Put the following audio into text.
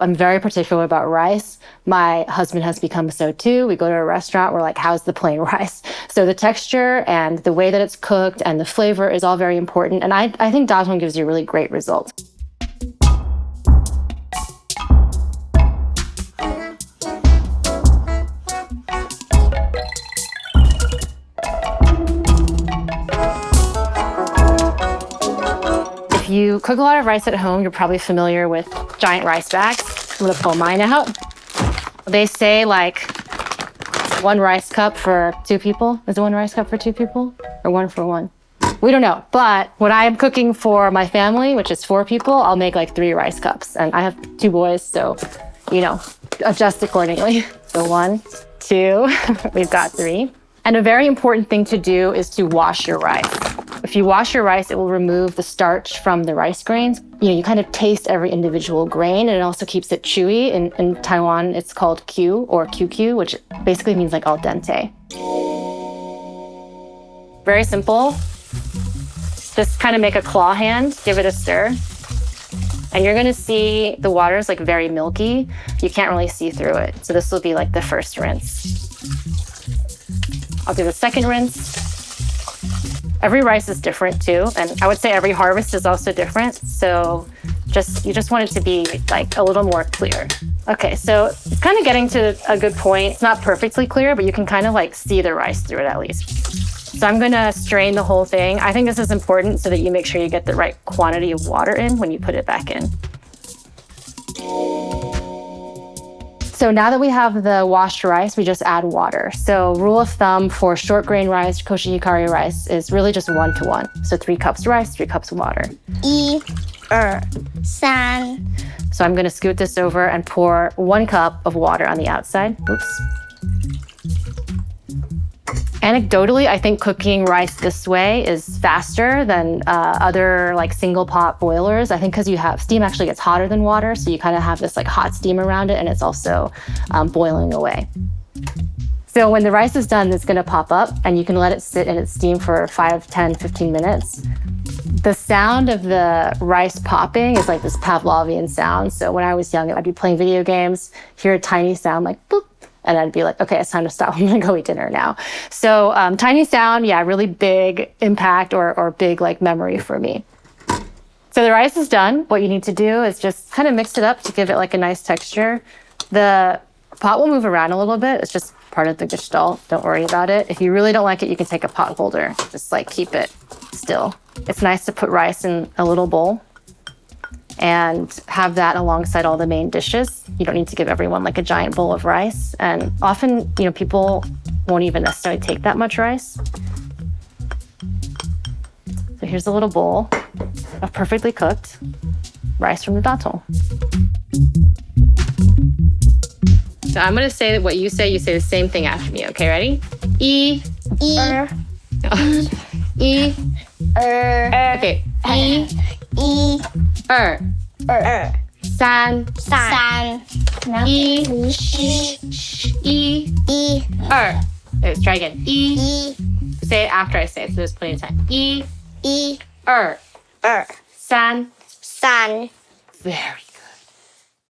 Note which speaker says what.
Speaker 1: I'm very particular about rice. My husband has become so too. We go to a restaurant, we're like, how's the plain rice? So the texture and the way that it's cooked and the flavor is all very important. And I think Tatung gives you a really great result. If you cook a lot of rice at home, you're probably familiar with giant rice bags. I'm gonna pull mine out. They say like 1 rice cup for 2 people. Is it 1 rice cup for 2 people? Or 1 for 1? We don't know. But when I'm cooking for my family, which is 4 people, I'll make like 3 rice cups. And I have 2 boys, so, you know, adjust accordingly. So 1, 2, we've got 3. And a very important thing to do is to wash your rice. If you wash your rice, it will remove the starch from the rice grains. You know, you kind of taste every individual grain, and it also keeps it chewy. In Taiwan, it's called Q or QQ, which basically means like al dente. Very simple. Just kind of make a claw hand, give it a stir. And you're gonna see the water is like very milky. You can't really see through it. So this will be like the first rinse. I'll do the second rinse. Every rice is different too, and I would say every harvest is also different. So you just want it to be like a little more clear. Okay, so it's kind of getting to a good point. It's not perfectly clear, but you can kind of like see the rice through it at least. So I'm gonna strain the whole thing. I think this is important so that you make sure you get the right quantity of water in when you put it back in. So now that we have the washed rice, we just add water. So rule of thumb for short grain rice, koshihikari rice, is really just 1 to 1. So 3 cups rice, 3 cups water.
Speaker 2: 1、2、3。So
Speaker 1: I'm gonna scoot this over and pour 1 cup of water on the outside. Oops. Anecdotally, I think cooking rice this way is faster than other like single pot boilers. I think because steam actually gets hotter than water, so you kind of have this like hot steam around it, and it's also boiling away. So when the rice is done, it's gonna pop up, and you can let it sit in its steam for 5, 10, 15 minutes. The sound of the rice popping is like this Pavlovian sound. So when I was young, I'd be playing video games, hear a tiny sound like boop, and I'd be like, okay, it's time to stop. I'm gonna go eat dinner now. So tiny sound, yeah, really big impact or big like memory for me. So the rice is done. What you need to do is just kind of mix it up to give it like a nice texture. The pot will move around a little bit. It's just part of the gestalt. Don't worry about it. If you really don't like it, you can take a pot holder. Just like keep it still. It's nice to put rice in a little bowl and have that alongside all the main dishes. You don't need to give everyone like a giant bowl of rice. And often, you know, people won't even necessarily take that much rice. So here's a little bowl of perfectly cooked rice from the Tatung. So I'm gonna say that what you say the same thing after me, okay, ready? E. Okay. San. Let's try again. Say it after I say it, so there's plenty of time. San. Very